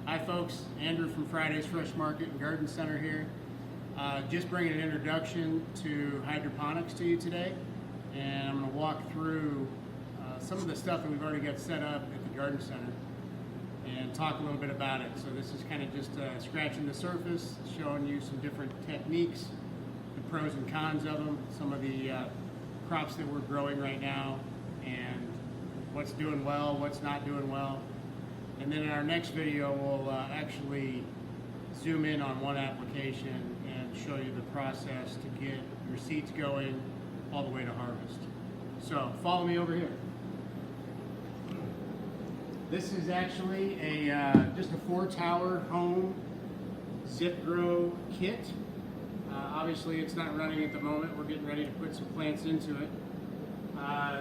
Hi folks, Andrew from Friday's Fresh Market and Garden Center here. Just bringing an introduction to hydroponics to you today, and I'm going to walk through some of the stuff that we've already got set up at the Garden Center and talk a little bit about it. So this is kind of just scratching the surface, showing you some different techniques, the pros and cons of them, some of the crops that we're growing right now, and what's doing well, what's not doing well. And then in our next video, we'll actually zoom in on one application and show you the process to get your seeds going all the way to harvest. So follow me over here. This is actually just a 4-tower home zip grow kit. Obviously it's not running at the moment. We're getting ready to put some plants into it.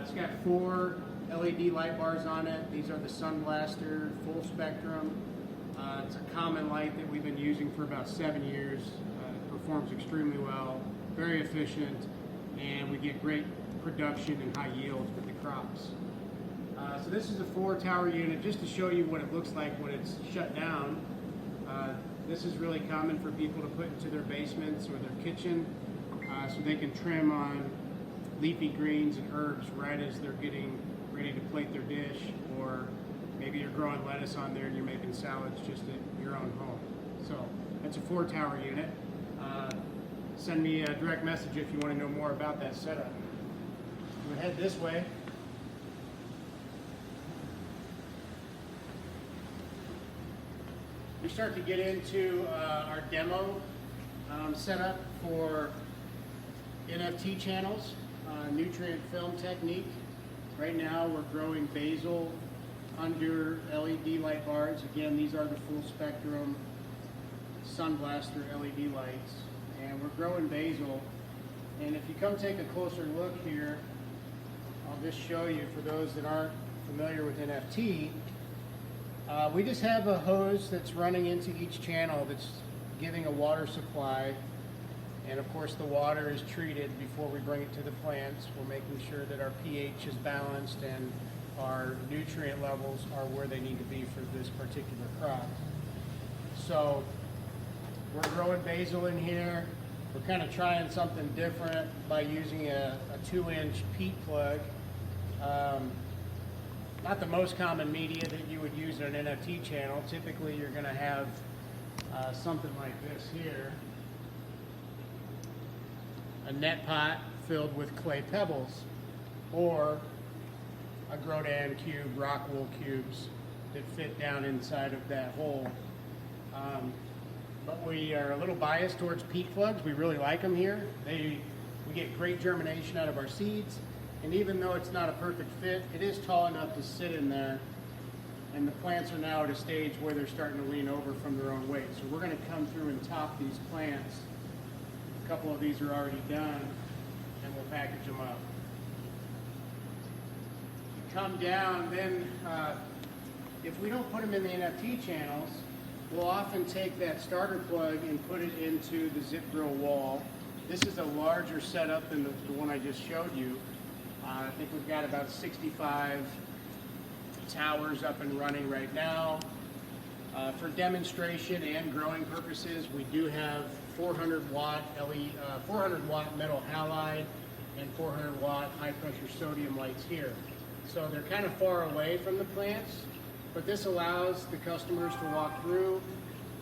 It's got 4 LED light bars on it. These are the Sun Blaster full spectrum. It's a common light that we've been using for about 7 years. It performs extremely well, very efficient, and we get great production and high yields with the crops. So this is a 4-tower unit, just to show you what it looks like when it's shut down. This is really common for people to put into their basements or their kitchen, so they can trim on leafy greens and herbs right as they're getting ready to plate their dish, or maybe you're growing lettuce on there and you're making salads just at your own home. So that's a 4-tower unit. Send me a direct message if you want to know more about that setup. We'll head this way. We start to get into our demo setup for NFT channels, nutrient film technique. Right now we're growing basil under LED light bars. Again, these are the full spectrum Sun Blaster LED lights. And we're growing basil. And if you come take a closer look here, I'll just show you for those that aren't familiar with NFT. We just have a hose that's running into each channel that's giving a water supply. And of course the water is treated before we bring it to the plants. We're making sure that our pH is balanced and our nutrient levels are where they need to be for this particular crop. So we're growing basil in here. We're kind of trying something different by using a 2-inch peat plug. Not the most common media that you would use in an NFT channel. Typically you're going to have something like this here. A net pot filled with clay pebbles, or a Grodan cube, rock wool cubes that fit down inside of that hole. But we are a little biased towards peat plugs. We really like them here. We get great germination out of our seeds, and even though it's not a perfect fit, it is tall enough to sit in there, and the plants are now at a stage where they're starting to lean over from their own weight. So we're going to come through and top these plants. A couple of these are already done, and we'll package them up. Come down, then if we don't put them in the NFT channels, we'll often take that starter plug and put it into the zip grow wall. This is a larger setup than the one I just showed you. I think we've got about 65 towers up and running right now. For demonstration and growing purposes, we do have 400 watt metal halide and 400 watt high pressure sodium lights here. So they're kind of far away from the plants, but this allows the customers to walk through,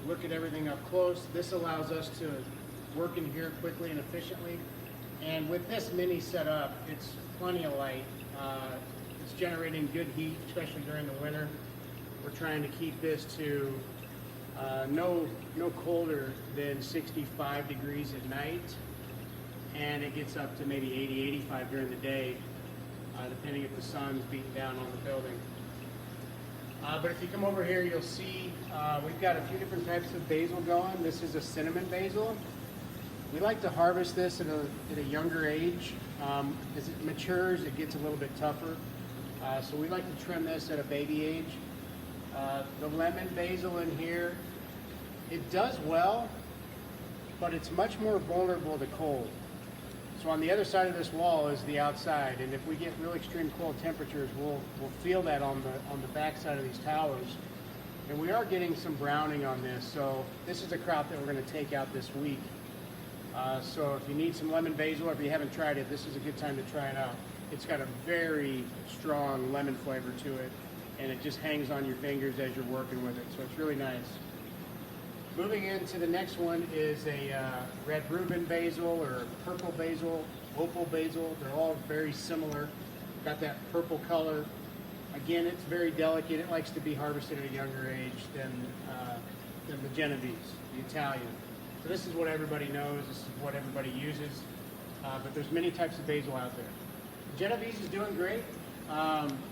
look at everything up close. This allows us to work in here quickly and efficiently. And with this mini setup, it's plenty of light. It's generating good heat, especially during the winter. We're trying to keep this to no colder than 65 degrees at night, and it gets up to maybe 80, 85 during the day, depending if the sun's beating down on the building. But if you come over here, you'll see we've got a few different types of basil going. This is a cinnamon basil. We like to harvest this at a younger age. As it matures, it gets a little bit tougher. So we like to trim this at a baby age. The lemon basil in here, it does well, but it's much more vulnerable to cold. So on the other side of this wall is the outside, and if we get real extreme cold temperatures, we'll feel that on the back side of these towers. And we are getting some browning on this, so this is a crop that we're going to take out this week. So if you need some lemon basil, or if you haven't tried it, this is a good time to try it out. It's got a very strong lemon flavor to it, and it just hangs on your fingers as you're working with it, so it's really nice. Moving into the next one is a red Reuben basil or purple basil, opal basil. They're all very similar. Got that purple color. Again, it's very delicate. It likes to be harvested at a younger age than the Genovese, the Italian. So this is what everybody knows. This is what everybody uses. But there's many types of basil out there. Genovese is doing great.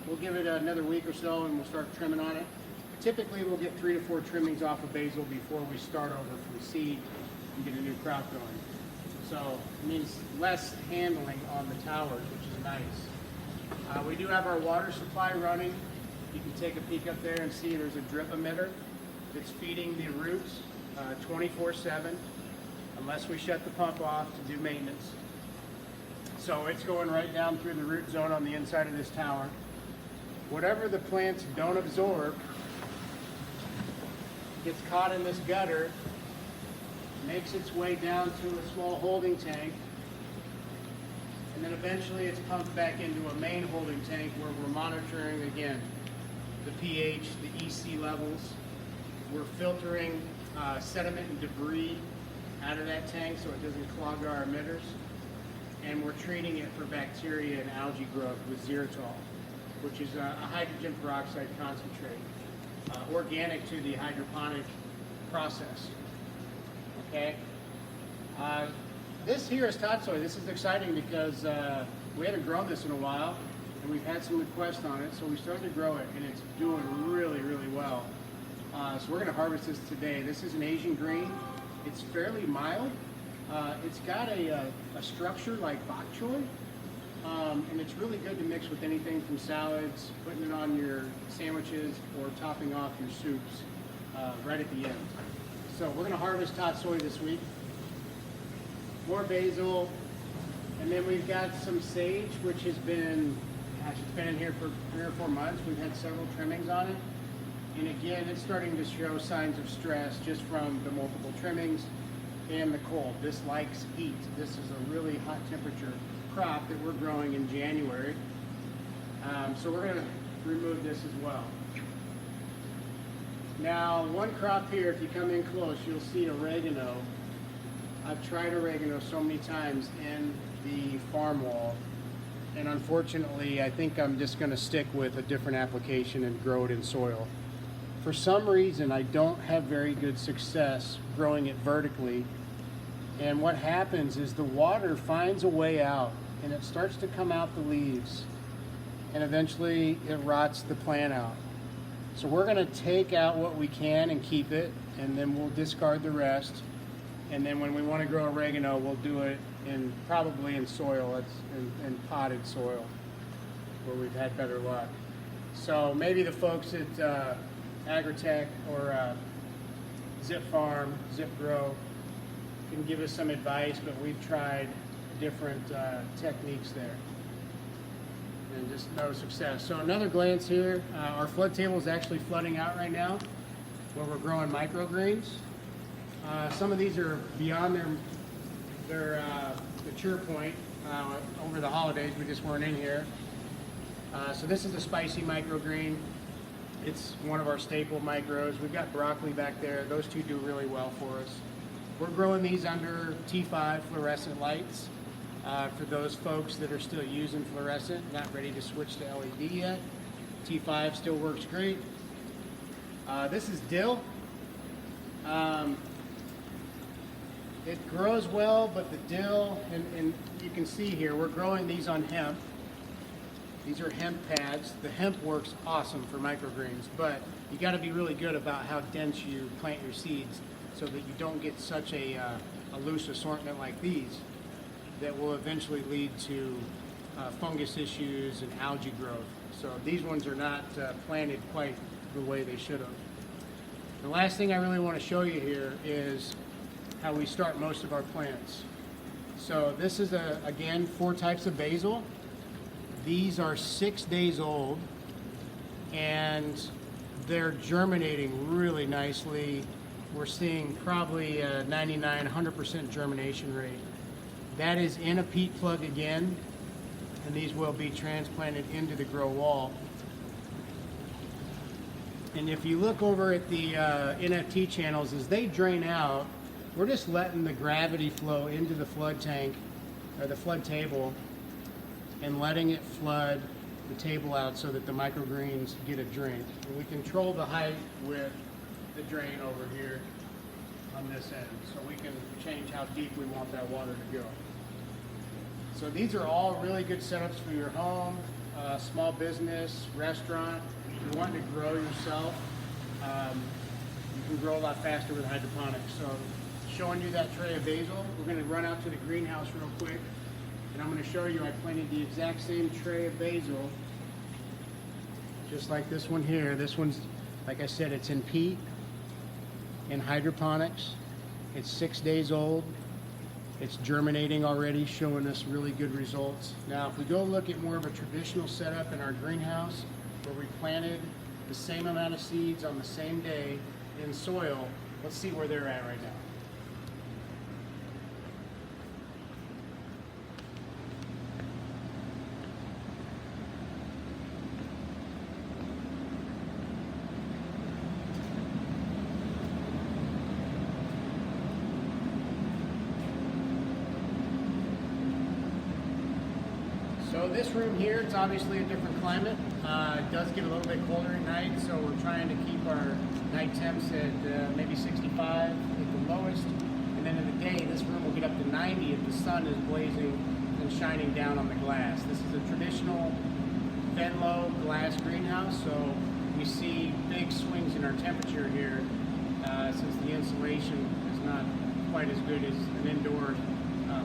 We'll give it another week or so and we'll start trimming on it. Typically, we'll get 3 to 4 trimmings off of basil before we start over from seed and get a new crop going. So it means less handling on the towers, which is nice. We do have our water supply running. You can take a peek up there and see there's a drip emitter that's feeding the roots 24/7, unless we shut the pump off to do maintenance. So it's going right down through the root zone on the inside of this tower. Whatever the plants don't absorb gets caught in this gutter, makes its way down to a small holding tank, and then eventually it's pumped back into a main holding tank where we're monitoring again the pH, the EC levels. We're filtering sediment and debris out of that tank so it doesn't clog our emitters, and we're treating it for bacteria and algae growth with xeritol, which is a hydrogen peroxide concentrate, organic to the hydroponic process. Okay. This here is Todd Soy. This is exciting because we haven't grown this in a while, and we've had some requests on it, so we started to grow it, and it's doing really, really well. So we're going to harvest this today. This is an Asian green. It's fairly mild. It's got a structure like bok choy, and it's really good to mix with anything from salads, putting it on your sandwiches, or topping off your soups right at the end. So we're going to harvest Todd Soy this week. More basil, and then we've got some sage, which has been, gosh, it's been in here for 3 or 4 months. We've had several trimmings on it. And again, it's starting to show signs of stress just from the multiple trimmings and the cold. This likes heat. This is a really hot temperature crop that we're growing in January. So we're going to remove this as well. Now, one crop here, if you come in close, you'll see oregano. I've tried oregano so many times in the farm wall, and unfortunately, I think I'm just going to stick with a different application and grow it in soil. For some reason, I don't have very good success growing it vertically, and what happens is the water finds a way out, and it starts to come out the leaves, and eventually it rots the plant out. So we're going to take out what we can and keep it, and then we'll discard the rest. And then when we want to grow oregano, we'll do it probably in soil, in potted soil, where we've had better luck. So maybe the folks at Agritech or Zip Farm, Zip Grow can give us some advice, but we've tried different techniques there and just no success. So another glance here, our flood table is actually flooding out right now where we're growing microgreens. Some of these are beyond their mature point. Over the holidays, we just weren't in here. So this is a spicy microgreen. It's one of our staple micros. We've got broccoli back there. Those two do really well for us. We're growing these under T5 fluorescent lights. For those folks that are still using fluorescent, not ready to switch to LED yet, T5 still works great. This is dill. It grows well, but the dill, and you can see here, we're growing these on hemp. These are hemp pads. The hemp works awesome for microgreens, but you got to be really good about how dense you plant your seeds so that you don't get such a loose assortment like these that will eventually lead to fungus issues and algae growth. So these ones are not planted quite the way they should have. The last thing I really want to show you here is how we start most of our plants. So this is, again, 4 types of basil. These are 6 days old, and they're germinating really nicely. We're seeing probably a 99–100% germination rate. That is in a peat plug again, and these will be transplanted into the grow wall. And if you look over at the NFT channels, as they drain out, we're just letting the gravity flow into the flood tank, or the flood table, and letting it flood the table out so that the microgreens get a drink. And we control the height with the drain over here on this end, so we can change how deep we want that water to go. So these are all really good setups for your home, small business, restaurant. If you're wanting to grow yourself, you can grow a lot faster with hydroponics. So showing you that tray of basil, we're going to run out to the greenhouse real quick, and I'm going to show you I planted the exact same tray of basil, just like this one here. This one's, like I said, it's in peat, in hydroponics. It's 6 days old. It's germinating already, showing us really good results. Now, if we go look at more of a traditional setup in our greenhouse, where we planted the same amount of seeds on the same day in soil, let's see where they're at right now. So this room here, it's obviously a different climate. It does get a little bit colder at night, so we're trying to keep our night temps at maybe 65 at the lowest. And then in the day, this room will get up to 90 if the sun is blazing and shining down on the glass. This is a traditional Venlo glass greenhouse, so we see big swings in our temperature here since the insulation is not quite as good as an indoor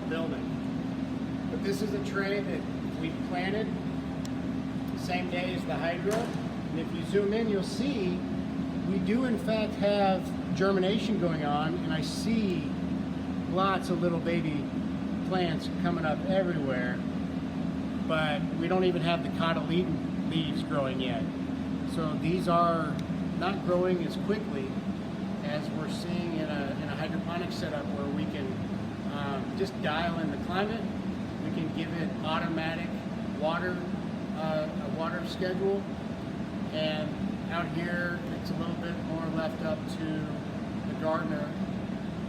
building. But this is a tray that we planted the same day as the hydro, and if you zoom in, you'll see we do in fact have germination going on, and I see lots of little baby plants coming up everywhere, but we don't even have the cotyledon leaves growing yet. So these are not growing as quickly as we're seeing in a hydroponic setup, where we can just dial in the climate. We can give it automatic water, a water schedule, and out here it's a little bit more left up to the gardener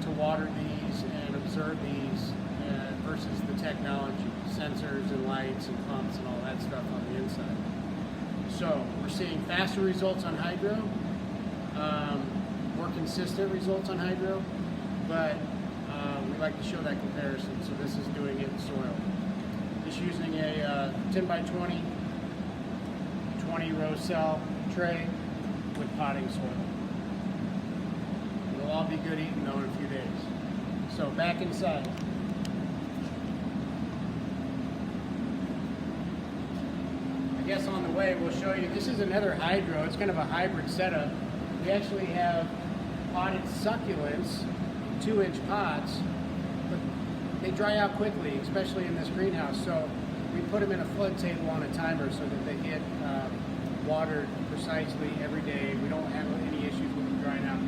to water these and observe these versus the technology, sensors and lights and pumps and all that stuff on the inside. So we're seeing faster results on hydro, more consistent results on hydro, but we like to show that comparison. So this is doing it in soil. Just using a 10 by 20 row cell tray with potting soil. It'll all be good eating though in a few days. So back inside. I guess on the way we'll show you, this is another hydro. It's kind of a hybrid setup. We actually have potted succulents, 2-inch pots, but they dry out quickly, especially in this greenhouse. So we put them in a flood table on a timer so that they get watered precisely every day. We don't have any issues with them drying out.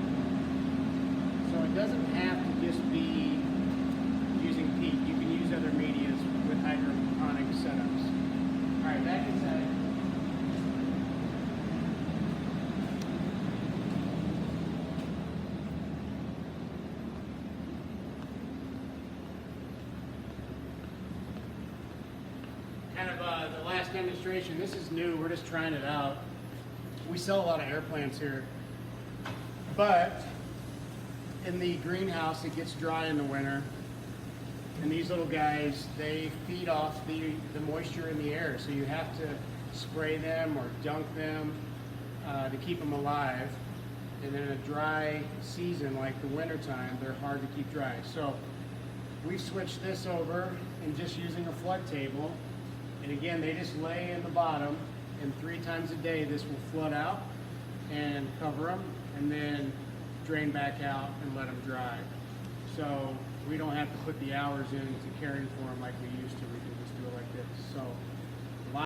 So it doesn't have to just be using peat. You can use other medias with hydroponic setups. All right, back inside. Kind of the last demonstration. This is new. We're just trying it out. We sell a lot of air plants here, but in the greenhouse it gets dry in the winter, and these little guys, they feed off the moisture in the air, so you have to spray them or dunk them to keep them alive. And in a dry season like the winter time, they're hard to keep dry. So we've switched this over and just using a flood table. And again, they just lay in the bottom, and 3 times a day this will flood out and cover them, and then drain back out and let them dry. So we don't have to put the hours into caring for them like we used to. We can just do it like this. So